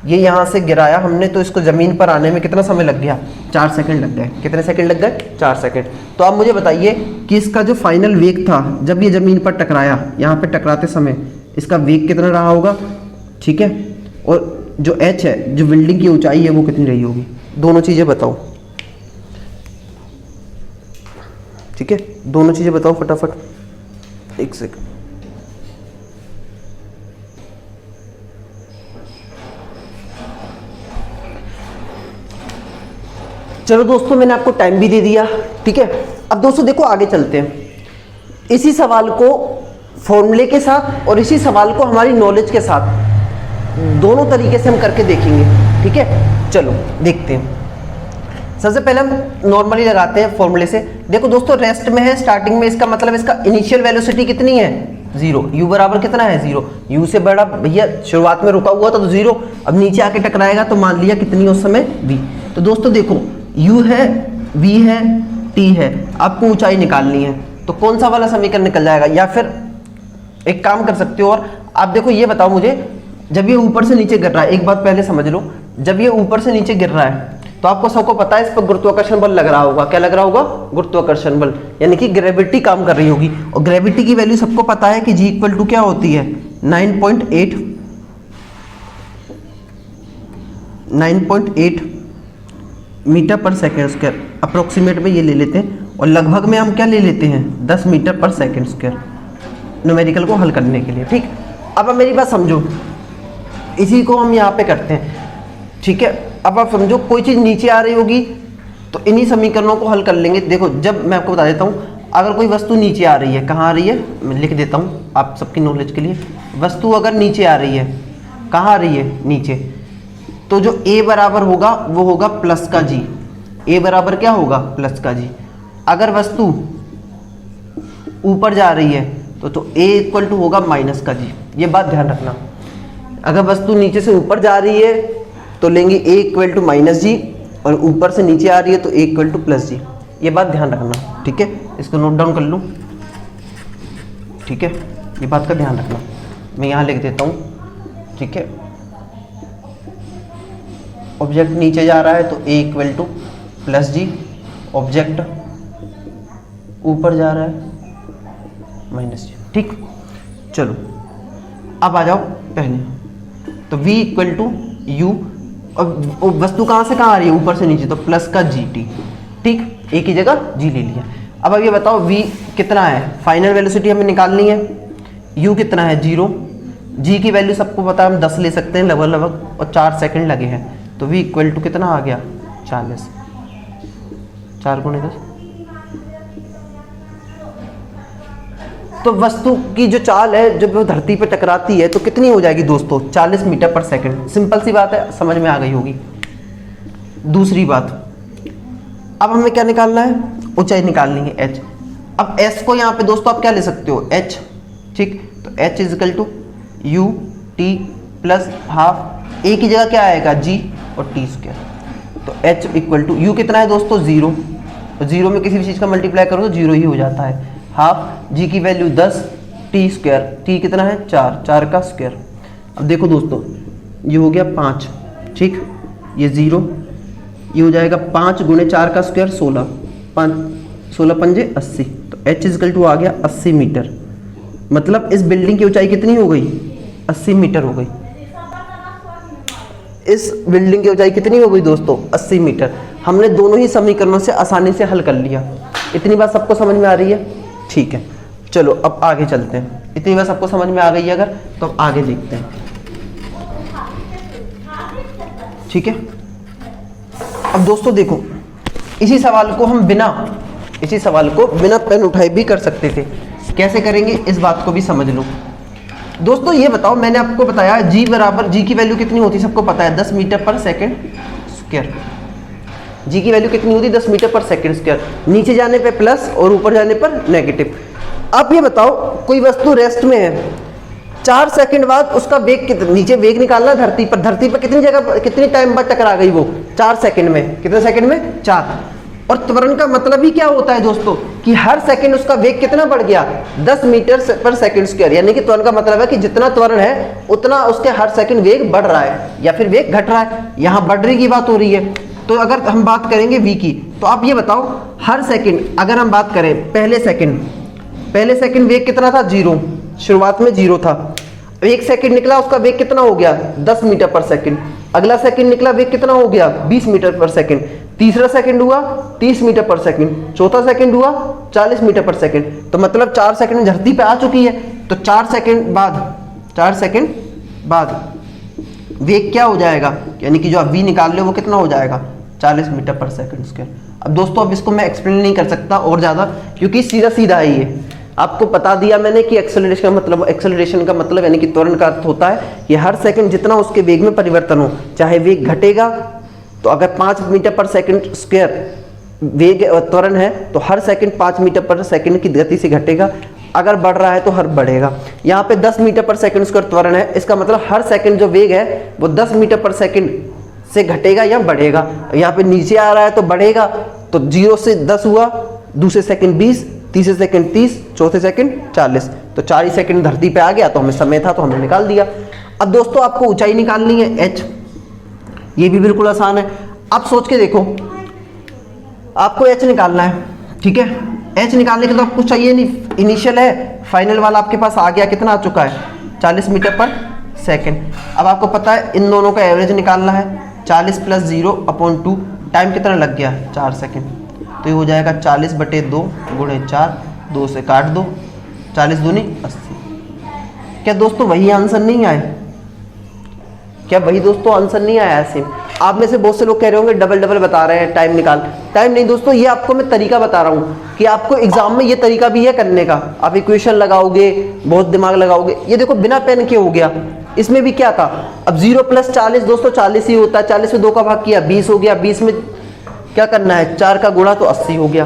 ये यहाँ से गिराया हमने, तो इसको ज़मीन पर आने में कितना समय लग गया 4 सेकंड लग गए। कितने सेकंड लग गए 4 सेकंड। तो आप मुझे बताइए कि इसका जो फाइनल वेग था जब ये ज़मीन पर टकराया, यहाँ पर टकराते समय इसका वेग कितना रहा होगा, ठीक है, और जो h है, जो बिल्डिंग की ऊंचाई है, वो कितनी रही होगी, दोनों चीज़ें बताओ, ठीक है, दोनों चीज़ें बताओ फटाफट, एक सेकंड। चलो दोस्तों मैंने आपको टाइम भी दे दिया, ठीक है। अब दोस्तों देखो आगे चलते हैं, इसी सवाल को फॉर्मूले के साथ और इसी सवाल को हमारी नॉलेज के साथ दोनों तरीके से हम करके देखेंगे, ठीक है। चलो देखते हैं। सबसे पहले हम नॉर्मली लगाते हैं फॉर्मूले से। देखो दोस्तों रेस्ट में है स्टार्टिंग में, इसका मतलब इसका इनिशियल वेलोसिटी कितनी है 0, u बराबर कितना है 0, u से बड़ा भैया शुरुआत में रुका हुआ था तो 0, अब नीचे आके टकराएगा तो मान लिया कितनी उस समय v। तो दोस्तों देखो u है, v है, t है, आपको ऊंचाई निकालनी है, तो कौन सा वाला समीकरण निकल जाएगा। या फिर एक काम कर सकते हो, और आप देखो ये बताओ मुझे, जब ये ऊपर से नीचे गिर रहा है, एक बात पहले समझ लो, जब ये ऊपर से नीचे गिर रहा है तो आपको सबको पता है इस पर गुरुत्वाकर्षण बल लग रहा होगा। क्या लग रहा होगा, गुरुत्वाकर्षण बल, यानी कि ग्रेविटी काम कर रही होगी। और ग्रेविटी की वैल्यू सबको पता है कि G इक्वल टू क्या होती है 9.8 मीटर पर सेकेंड स्क्वायर, अप्रोक्सीमेट में ये ले लेते हैं, और लगभग में हम क्या ले लेते हैं 10 मीटर पर सेकेंड स्क्वायर न्यूमेरिकल को हल करने के लिए, ठीक। अब मेरी बात समझो, इसी को हम यहाँ पे करते हैं, ठीक है। अब आप समझो कोई चीज़ नीचे आ रही होगी तो इन्हीं समीकरणों को हल कर लेंगे। देखो जब मैं आपको बता देता हूँ, अगर कोई वस्तु नीचे आ रही है, कहाँ आ रही है, मैं लिख देता हूँ आप सबकी नॉलेज के लिए, वस्तु अगर नीचे आ रही है, कहाँ आ रही है नीचे, तो जो a बराबर होगा वो होगा प्लस का g, a बराबर क्या होगा प्लस का g। अगर वस्तु ऊपर जा रही है तो a इक्वल टू होगा माइनस का g। ये बात ध्यान रखना, अगर वस्तु नीचे से ऊपर जा रही है तो लेंगे a इक्वल टू माइनस जी, और ऊपर से नीचे आ रही है तो a इक्वल टू प्लस जी। ये बात ध्यान रखना, ठीक है, इसको नोट डाउन कर लूँ, ठीक है, ये बात का ध्यान रखना। मैं यहाँ लिख देता हूँ, ठीक है। ऑब्जेक्ट नीचे जा रहा है तो a equal to plus g, object ऊपर जा रहा है माइनस जी, ठीक। चलो अब आ जाओ पहले, तो v इक्वल टू यू, और वस्तु कहाँ से कहाँ आ रही है, ऊपर से नीचे, तो प्लस का जी टी, ठीक, एक ही जगह g ले लिया। अब ये बताओ v कितना है, फाइनल वेलोसिटी हमें निकालनी है, u कितना है 0, g की वैल्यू सबको पता है, हम 10 ले सकते हैं लगभग, और 4 सेकंड लगे हैं, तो v इक्वल टू कितना आ गया 40, 4 गुणे 10। तो वस्तु की जो चाल है जब वो धरती पर टकराती है तो कितनी हो जाएगी दोस्तों, 40 मीटर पर सेकंड। सिंपल सी बात है, समझ में आ गई होगी। दूसरी बात, अब हमें क्या निकालना है, ऊंचाई निकालनी है h। अब s को यहाँ पे दोस्तों आप क्या ले सकते हो, h, ठीक, तो h is equal to u t plus half, एक ही जगह क्या आएगा g और t स्क्वायर, तो h इक्वल टू यू कितना है दोस्तों 0, तो 0 में किसी भी चीज़ का मल्टीप्लाई करो तो 0 ही हो जाता है, हाफ g की वैल्यू 10, t स्क्वायर, t कितना है 4, 4 का स्क्वायर। अब देखो दोस्तों ये हो गया 5, ठीक, ये 0, ये हो जाएगा 5 गुणे 4 का स्क्वायर 16, 16 पंजे 80, तो h इजकल टू आ गया 80 मीटर। मतलब इस बिल्डिंग की ऊंचाई कितनी हो गई, 80 मीटर हो गई। इस बिल्डिंग की ऊंचाई कितनी हो गई दोस्तों, 80 मीटर। हमने दोनों ही समीकरणों से आसानी से हल कर लिया। इतनी बात सबको समझ में आ रही है, ठीक है। चलो अब आगे चलते हैं। इतनी बात सबको समझ में आ गई है अगर, तो अब आगे देखते हैं, ठीक है। अब दोस्तों देखो, इसी सवाल को हम बिना पेन उठाए भी कर सकते थे। कैसे करेंगे इस बात को भी समझ लो दोस्तों। ये बताओ, मैंने आपको बताया g बराबर, g की वैल्यू कितनी होती है सबको पता है, 10 मीटर पर सेकंड स्क्वायर। g की वैल्यू कितनी होती है, 10 मीटर पर सेकंड स्क्वायर। नीचे जाने पे प्लस और ऊपर जाने पर नेगेटिव। अब ये बताओ, कोई वस्तु रेस्ट में है, 4 सेकंड बाद उसका वेग नीचे वेग निकालना धरती पर कितनी जगह, कितनी टाइम बाद टकरा गई वो, 4 सेकंड में। कितने सेकंड में, 4। और त्वरण का मतलब ही क्या होता है दोस्तों, कि हर सेकंड उसका वेग कितना बढ़ गया, 10 मीटर पर सेकंड स्क्वायर। यानी कि त्वरण का मतलब है कि जितना त्वरण है उतना उसके हर सेकंड वेग बढ़ रहा है या फिर वेग घट रहा है। यहाँ बढ़ने की बात हो रही है। तो अगर हम बात करेंगे v की, तो आप ये बताओ, हर सेकंड अगर हम बात करें, पहले सेकंड वेग कितना था, 0, शुरुआत में 0 था। 1 सेकंड निकला, उसका वेग कितना हो गया, 10 मीटर पर सेकंड। अगला सेकंड निकला, वेग कितना हो गया, 20 मीटर पर सेकंड। तीसरा सेकंड हुआ 30 मीटर पर सेकंड। चौथा सेकंड हुआ 40 मीटर पर सेकंड। तो मतलब 4 सेकंड धरती पे आ चुकी है। तो 4 सेकंड बाद वेग क्या हो जाएगा, यानी कि जो आप v निकाल लो वो कितना हो जाएगा, 40 मीटर पर सेकंड स्क्वायर। अब दोस्तों अब इसको मैं एक्सप्लेन नहीं कर सकता और ज़्यादा, क्योंकि सीधा है ये। आपको बता दिया मैंने कि एक्सेलरेशन का मतलब यानी कि त्वरण का अर्थ होता है कि हर सेकंड जितना उसके वेग में परिवर्तन हो, चाहे वेग घटेगा, तो अगर 5 मीटर पर सेकंड स्क्वायर वेग त्वरण है तो हर सेकंड 5 मीटर पर सेकंड की गति से घटेगा। अगर बढ़ रहा है तो हर बढ़ेगा। यहाँ पे 10 मीटर पर सेकंड स्क्वायर त्वरण है, इसका मतलब हर सेकंड जो वेग है वो 10 मीटर पर सेकंड से घटेगा या बढ़ेगा। यहाँ पे नीचे आ रहा है तो बढ़ेगा, तो 0 से 10 हुआ, दूसरे सेकंड 20, तीसरे सेकंड 30, चौथे सेकंड 40। तो 4 ही सेकंड धरती पे आ गया, तो हमें समय था तो हमने निकाल दिया। अब दोस्तों आपको ऊंचाई निकालनी है h, ये भी बिल्कुल आसान है। आप सोच के देखो, आपको h निकालना है, ठीक है। h निकालने के लिए तो आपको चाहिए नहीं, इनिशियल है, फाइनल वाला आपके पास आ गया, कितना आ चुका है, 40 मीटर पर सेकंड। अब आपको पता है इन दोनों का एवरेज निकालना है, 40 + 0/2। टाइम कितना लग गया, 4 सेकंड। तो ये हो जाएगा 40/2 गुणे 4, 2 से काट दो, 40 दूनी 80। क्या दोस्तों वही आंसर नहीं आए, क्या वही दोस्तों आंसर नहीं आया सेम? आप में से बहुत से लोग कह रहे होंगे डबल बता रहे हैं, टाइम निकाल। टाइम नहीं दोस्तों, ये आपको मैं तरीका बता रहा हूँ कि आपको एग्जाम में ये तरीका भी है करने का। आप इक्वेशन लगाओगे, बहुत दिमाग लगाओगे। ये देखो बिना पेन के हो गया, इसमें भी क्या था, अब 0 + 40 दोस्तों 40 ही होता है। 40 में 2 का भाग किया 20 हो गया, 20 में क्या करना है 4 का गुणा, तो 80 हो गया।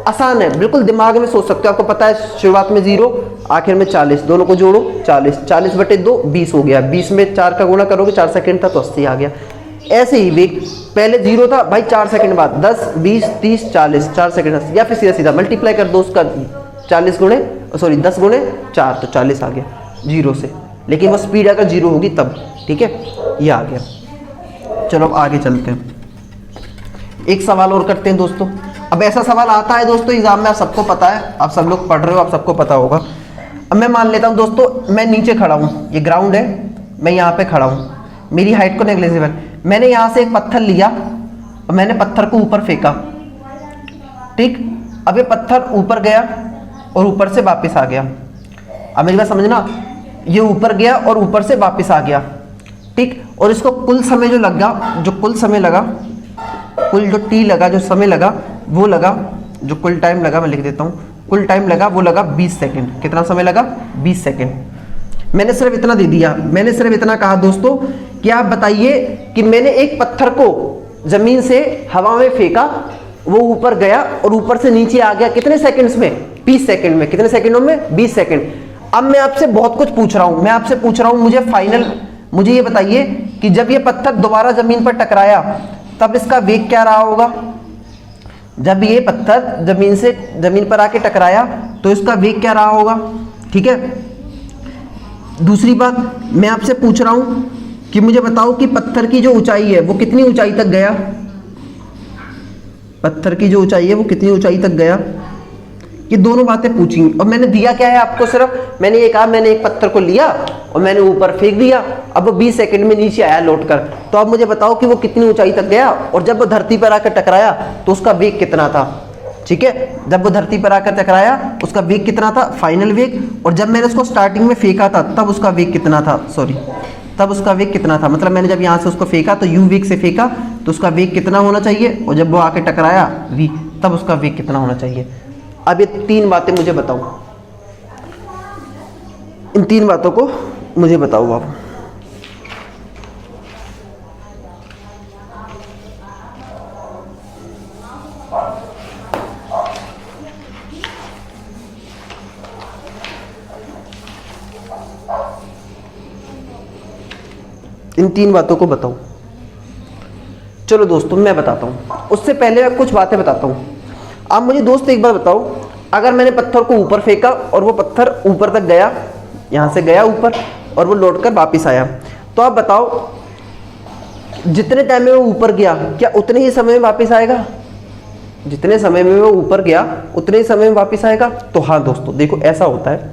आसान है, बिल्कुल दिमाग में सोच सकते हो। आपको पता है शुरुआत में 0 आखिर में 40, दोनों को जोड़ो 40, 40/2 20 हो गया, 20 में 4 का गुणा करोगे 4 सेकंड था तो 80 आ गया। ऐसे ही वेग पहले 0 था भाई, 4 सेकंड बाद 10 20 30 40, 4 सेकंड, या फिर सीधा सीधा मल्टीप्लाई कर दो उसका 10 गुणे 4 तो 40 आ गया 0 से, लेकिन वो स्पीड अगर 0 होगी तब। ठीक है, ये आ गया। चलो अब आगे चलते हैं, एक सवाल और करते हैं दोस्तों। अब ऐसा सवाल आता है दोस्तों एग्जाम में, आप सबको पता है, आप सब लोग पढ़ रहे हो, आप सबको पता होगा। अब मैं मान लेता हूँ दोस्तों, मैं नीचे खड़ा हूँ, ये ग्राउंड है, मैं यहाँ पे खड़ा हूँ, मेरी हाइट को नेग्लिजिबल, मैंने यहाँ से एक पत्थर लिया और मैंने पत्थर को ऊपर फेंका। ठीक, अब ये पत्थर ऊपर गया और ऊपर से वापस आ गया। अब मेरी बात समझना, ये ऊपर गया और ऊपर से वापस आ गया। ठीक, और इसको कुल समय जो लगा, जो कुल समय लगा, कुल जो टी लगा, जो समय लगा वो लगा, जो कुल टाइम लगा मैं लिख देता हूँ, कुल टाइम लगा वो लगा 20 सेकंड। कितना समय लगा? 20 सेकंड। मैंने सिर्फ इतना दे दिया, मैंने सिर्फ इतना कहा दोस्तों कि आप बताइए कि मैंने एक पत्थर को जमीन से हवा में फेंका, वो ऊपर गया और ऊपर से नीचे आ गया, कितने सेकंड्स में? 20 सेकंड में। कितने सेकंडों में? 20 सेकंड। अब मैं आपसे बहुत कुछ पूछ रहा हूं, मैं आपसे पूछ रहा हूं, मुझे ये बताइए कि जब ये पत्थर दोबारा जमीन पर टकराया तब इसका वेग क्या रहा होगा? जब ये पत्थर जमीन पर आके टकराया तो इसका वेग क्या रहा होगा? ठीक है, दूसरी बात मैं आपसे पूछ रहा हूं कि मुझे बताओ कि पत्थर की जो ऊंचाई है वो कितनी ऊंचाई तक गया? पत्थर की जो ऊंचाई है वो कितनी ऊंचाई तक गया? ये दोनों बातें पूछी और मैंने दिया क्या है आपको? सिर्फ मैंने ये कहा, मैंने एक पत्थर को लिया और मैंने ऊपर फेंक दिया, अब वो 20 सेकंड में नीचे आया लौट कर। तो अब मुझे बताओ कि वो कितनी ऊंचाई तक गया और जब वो धरती पर आकर टकराया तो उसका वेग कितना था? ठीक है, जब वो धरती पर आकर टकराया उसका वेग कितना था? फाइनल वेग। और जब मैंने उसको स्टार्टिंग में फेंका था तब उसका वेग कितना था? तब उसका वेग कितना था? मतलब मैंने जब यहाँ से उसको फेंका तो u वेग से फेंका तो उसका वेग कितना होना चाहिए, और जब वो आके टकराया v, तब उसका वेग कितना होना चाहिए? अब ये 3 बातें मुझे बताओ, इन 3 बातों को मुझे बताओ आप। इन 3 बातों को बताओ। चलो दोस्तों मैं बताता हूं, उससे पहले मैं कुछ बातें बताता हूं। आप मुझे दोस्त एक बार बताओ, अगर मैंने पत्थर को ऊपर फेंका और वो पत्थर ऊपर तक गया, यहां से गया ऊपर और वो लौटकर वापस आया, तो आप बताओ जितने टाइम में वो ऊपर गया क्या उतने ही समय में वापस आएगा? जितने समय में वो ऊपर गया उतने ही समय में वापस आएगा? तो हाँ दोस्तों देखो, ऐसा होता है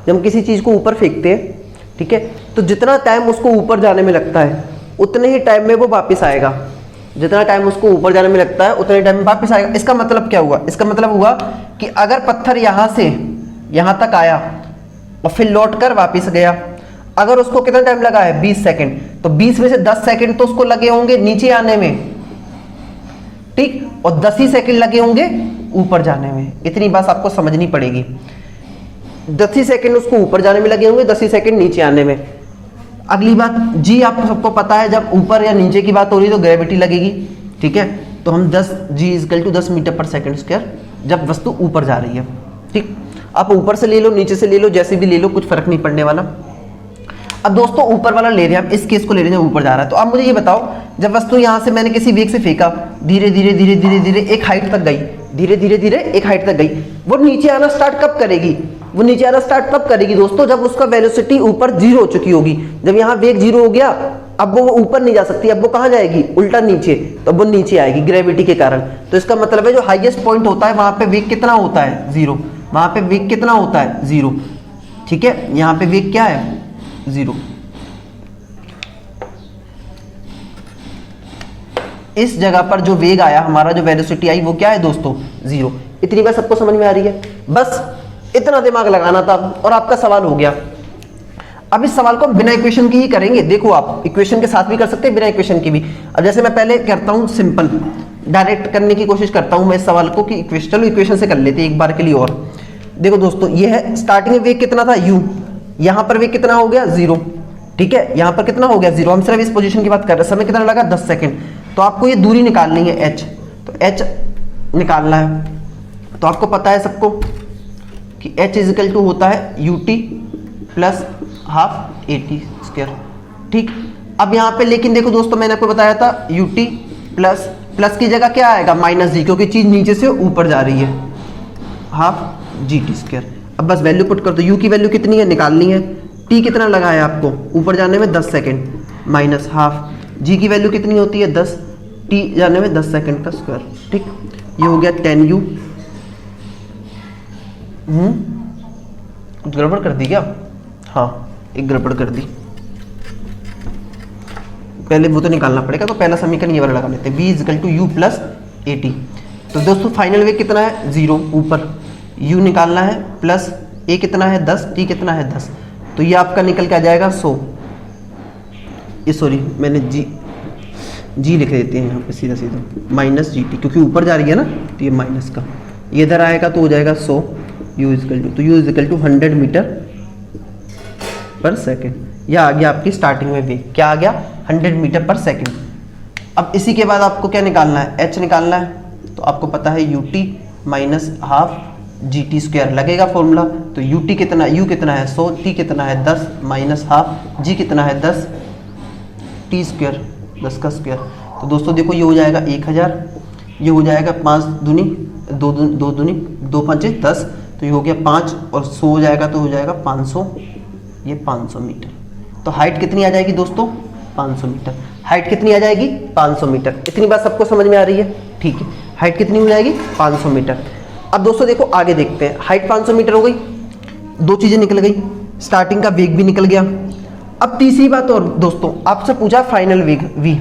जब हम किसी चीज को ऊपर फेंकते हैं, ठीक है, तो जितना टाइम उसको ऊपर जाने में लगता है उतने ही टाइम में वो वापस आएगा। जितना टाइम उसको ऊपर जाने में लगता है उतने टाइम में वापस आएगा। इसका मतलब क्या हुआ? इसका मतलब हुआ कि अगर पत्थर यहाँ से यहाँ तक आया और फिर लौट कर वापस गया, अगर उसको कितना टाइम लगा है? 20 सेकंड, तो 20 में से 10 सेकंड तो उसको लगे होंगे नीचे आने में, ठीक, और 10 ही सेकंड लगे होंगे ऊपर जाने में। इतनी बात आपको समझनी पड़ेगी। 10 ही सेकंड उसको ऊपर जाने में लगे होंगे, 10 ही सेकंड नीचे आने में। अगली बात जी, आपको सबको पता है जब ऊपर या नीचे की बात हो रही है तो ग्रेविटी लगेगी, ठीक है, तो हम 10 मीटर पर सेकंड स्क्वायर जब वस्तु ऊपर जा रही है, ठीक। आप ऊपर से ले लो, नीचे से ले लो, जैसे भी ले लो, कुछ फर्क नहीं पड़ने वाला। अब दोस्तों ऊपर वाला ले रहे हैं, हम इस केस को ले रहे हैं ऊपर जा रहा है। तो अब मुझे ये बताओ, जब वस्तु यहाँ से मैंने किसी वेग से फेंका, धीरे धीरे धीरे धीरे धीरे एक हाइट तक गई, धीरे धीरे धीरे एक हाइट तक गई, वो नीचे आना स्टार्ट कब करेगी? वो नीचे आना स्टार्ट तब करेगी दोस्तों जब उसका वेलोसिटी ऊपर 0 हो चुकी होगी। जब यहाँ वेग 0 हो गया, अब वो ऊपर नहीं जा सकती, अब वो कहाँ जाएगी? उल्टा नीचे, तो वो नीचे आएगी ग्रेविटी के कारण। तो इसका मतलब है जो हाईएस्ट पॉइंट होता है वहां पे वेग कितना होता है? 0। वहां पे वेग कितना होता है? 0, ठीक है। यहाँ पे वेग क्या है? 0। इस जगह पर जो वेग आया, हमारा जो वेलोसिटी आई, वो क्या है दोस्तों? 0। इतनी बात सबको समझ में आ रही है? बस इतना दिमाग लगाना था और आपका सवाल हो गया। अब इस सवाल को बिना इक्वेशन की ही करेंगे। देखो, आप इक्वेशन के साथ भी कर सकते हैं, बिना इक्वेशन की भी। अब जैसे मैं पहले करता हूं, सिंपल डायरेक्ट करने की कोशिश करता हूं मैं इस सवाल को कि इक्वेशन, चलो इक्वेशन से कर लेते हैं एक बार के लिए। और देखो दोस्तों, ये है स्टार्टिंग में वेग कितना था? u। यहां पर वेग कितना हो गया? 0, ठीक है। यहां पर कितना हो गया? 0। हम सिर्फ इस पोजीशन की बात कर रहे हैं। समय कितना लगा? 10 सेकंड। तो आपको ये दूरी निकालनी है h, तो h निकालना है, तो आपको पता है सबको कि h इजिकल टू होता है ut plus half AT square. ठीक, अब यहाँ पे लेकिन देखो दोस्तों मैंने आपको बताया था ut प्लस प्लस की जगह क्या आएगा माइनस जी, क्योंकि चीज नीचे से ऊपर जा रही है, हाफ GT स्क्वायर। अब बस वैल्यू पुट कर दो, u की वैल्यू कितनी है निकालनी है, t कितना लगा है आपको ऊपर जाने में 10 सेकेंड माइनस हाफ, g की वैल्यू कितनी होती है 10, t जाने में 10 सेकेंड का स्क्वायर। ठीक, ये हो गया 10u। कुछ गड़बड़ कर दी क्या? हाँ एक गड़बड़ कर दी, पहले वो तो निकालना पड़ेगा, तो पहला समीकरण ये वाला लगा लेते हैं, v is equal to u plus AT। तो दोस्तों फाइनल वेग कितना है 0 ऊपर, u निकालना है प्लस a कितना है 10, t कितना है 10, तो ये आपका निकल के आ जाएगा 100। ये सॉरी मैंने g लिख देते हैं यहाँ पे सीधा सीधा, माइनस GT, क्योंकि ऊपर जा रही है ना तो ये माइनस का, ये इधर आएगा तो हो जाएगा 100 u इजिकल टू, तो u इजिकल टू 100 मीटर पर सेकेंड। यह आ गया आपकी स्टार्टिंग में वेग, क्या आ गया 100 मीटर पर सेकेंड। अब इसी के बाद आपको क्या निकालना है, h निकालना है, तो आपको पता है ut minus half GT square लगेगा फॉर्मूला, तो ut कितना, u कितना है 100, t कितना है 10 माइनस हाफ, g कितना है 10, t स्क्वायर 10 का स्क्वायर। तो दोस्तों देखो ये हो जाएगा 1000, ये हो जाएगा 5 दूनी 2 दूनी 2 5 10, तो ये हो गया 5 और 100 हो जाएगा तो हो जाएगा 500, ये 500 मीटर। तो हाइट कितनी आ जाएगी दोस्तों 500 मीटर, हाइट कितनी आ जाएगी 500 मीटर। इतनी बात सबको समझ में आ रही है? ठीक है, हाइट कितनी हो जाएगी 500 मीटर। अब दोस्तों देखो आगे देखते हैं, हाइट 500 मीटर हो गई, दो चीजें निकल गई, स्टार्टिंग का वेग भी निकल गया। अब तीसरी बात और दोस्तों आपसे पूछा फाइनल वेग v।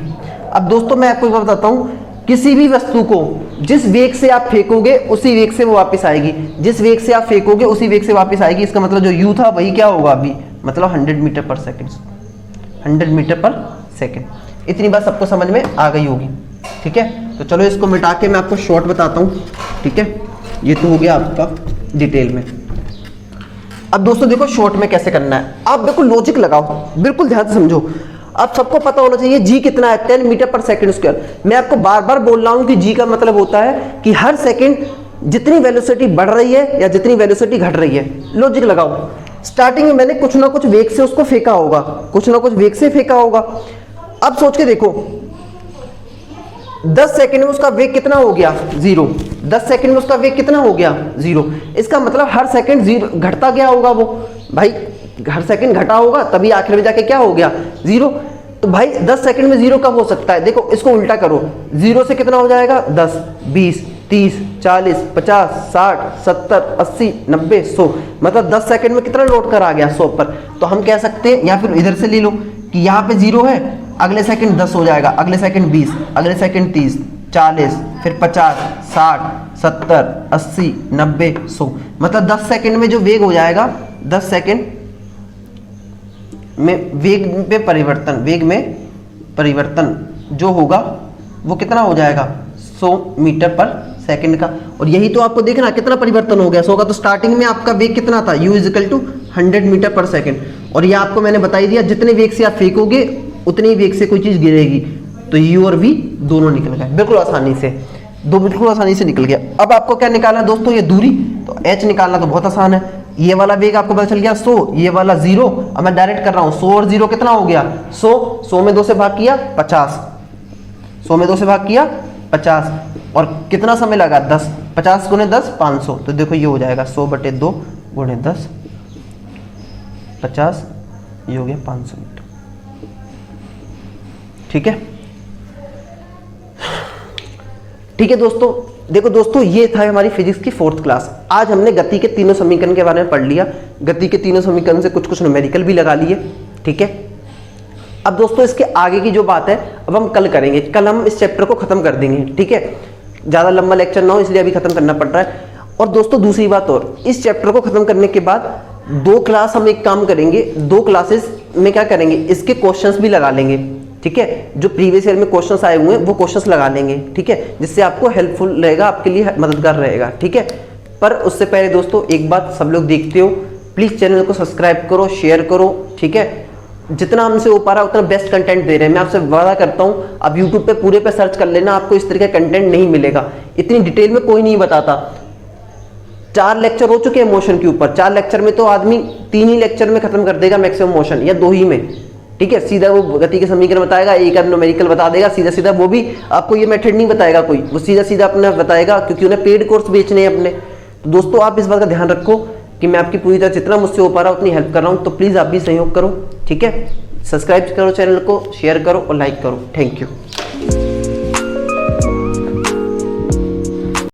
अब दोस्तों मैं आपको बताता हूं, किसी भी वस्तु को जिस वेग से आप फेंकोगे उसी वेग से वो वापस आएगी, जिस वेग से आप फेंकोगे उसी वेग से वापस आएगी। इसका मतलब जो u था वही क्या होगा v, मतलब 100 मीटर पर सेकेंड, 100 मीटर पर सेकेंड। इतनी बात सबको समझ में आ गई होगी। ठीक है, तो चलो इसको मिटा के मैं आपको शॉर्ट बताता हूँ। ठीक है, ये तो हो गया आपका डिटेल में। अब दोस्तों देखो शॉर्ट में कैसे करना है, आप बिल्कुल लॉजिक लगाओ, बिल्कुल ध्यान से समझो। अब सबको पता होना चाहिए g कितना है 10 मीटर पर सेकंड स्क्वायर। मैं आपको बार बार बोल रहा हूं कि g का मतलब होता है कि हर सेकंड जितनी वेलोसिटी बढ़ रही है या जितनी वेलोसिटी घट रही है। लॉजिक लगाओ, स्टार्टिंग में मैंने कुछ ना कुछ वेग से उसको फेंका होगा, कुछ ना कुछ वेग से फेंका होगा। अब सोच के देखो 10 सेकंड में उसका वेग कितना हो गया 0, 10 सेकंड में उसका वेग कितना हो गया 0। इसका मतलब हर सेकंड 0 घटता गया होगा वो, भाई हर सेकंड घटा होगा तभी आखिर में जाके क्या हो गया 0। तो भाई 10 सेकंड में 0 कब हो सकता है? देखो इसको उल्टा करो, 0 से कितना हो जाएगा 10, 20, 30, 40, 50, 60, 70, 80, 90, 100, मतलब 10 सेकंड में कितना लौट कर आ गया 100 पर। तो हम कह सकते हैं, या फिर इधर से ले लो कि यहाँ पे 0 है, अगले सेकंड 10 हो जाएगा, अगले सेकंड 20, अगले सेकंड 30, 40, फिर 50, 60, 70, 80, 90, 100, मतलब 10 सेकंड में जो वेग हो जाएगा 10 सेकंड में वेग में परिवर्तन, वेग में परिवर्तन जो होगा वो कितना हो जाएगा 100 मीटर पर सेकंड का। और यही तो आपको देखना कितना परिवर्तन हो गया 100 का। तो स्टार्टिंग में आपका वेग कितना था u इजिकल टू 100 मीटर पर सेकंड, और ये आपको मैंने बता ही दिया जितने वेग से आप फेंकोगे उतनी वेग से कोई चीज गिरेगी। तो u और v दोनों निकल गए बिल्कुल आसानी से, बिल्कुल आसानी से निकल गया। अब आपको क्या निकालना दोस्तों, ये दूरी, तो h निकालना तो बहुत आसान है। ये वाला वेग आपको पता चल गया 100, ये वाला 0। अब मैं डायरेक्ट कर रहा हूं, 100 और 0 कितना हो गया 100, 100 में 2 से भाग किया 50, 100 में 2 से भाग किया 50, और कितना समय लगा 10, 50 गुने 10 500। तो देखो ये हो जाएगा 100/2 गुणे 10, 50, ये हो गया 500 मीटर। ठीक है, ठीक है दोस्तों। देखो दोस्तों ये था हमारी फिजिक्स की 4th क्लास। आज हमने गति के तीनों समीकरण के बारे में पढ़ लिया, गति के तीनों समीकरण से कुछ कुछ न्यूमेरिकल भी लगा लिए। ठीक है, अब दोस्तों इसके आगे की जो बात है अब हम कल करेंगे, कल हम इस चैप्टर को खत्म कर देंगे। ठीक है, ज्यादा लंबा लेक्चर ना हो इसलिए अभी खत्म करना पड़ रहा है। और दोस्तों दूसरी बात और, इस चैप्टर को खत्म करने के बाद 2 क्लास हम एक काम करेंगे, 2 क्लासेस में क्या करेंगे, इसके क्वेश्चंस भी लगा लेंगे। ठीक है, जो प्रीवियस ईयर में क्वेश्चंस आए हुए हैं वो क्वेश्चंस लगा लेंगे। ठीक है, जिससे आपको हेल्पफुल रहेगा, आपके लिए मददगार रहेगा। ठीक है, पर उससे पहले दोस्तों एक बात सब लोग देखते हो, प्लीज चैनल को सब्सक्राइब करो, शेयर करो। ठीक है, जितना हमसे हो पा रहा है उतना बेस्ट कंटेंट दे रहे हैं। मैं आपसे वादा करता हूं, अब यूट्यूब पे पूरे पे सर्च कर लेना, आपको इस तरह का कंटेंट नहीं मिलेगा, इतनी डिटेल में कोई नहीं बताता। 4 लेक्चर हो चुके हैं मोशन के ऊपर। 4 लेक्चर में तो आदमी 3 ही लेक्चर में खत्म कर देगा मैक्सिमम मोशन, या 2 ही में, ठीक है। सीधा वो गति के समीकरण बताएगा, एक न्यूमेरिकल बता देगा सीधा सीधा, वो भी आपको ये मेथड नहीं बताएगा कोई, वो सीधा सीधा अपना बताएगा, क्योंकि उन्हें पेड कोर्स बेचने हैं अपने। तो दोस्तों आप इस बात का ध्यान रखो कि मैं आपकी पूरी तरह जितना मुझसे हो पा रहा हूँ उतनी हेल्प कर रहा हूँ, तो प्लीज़ आप भी सहयोग करो, ठीक है। सब्सक्राइब करो चैनल को, शेयर करो और लाइक करो। Thank you.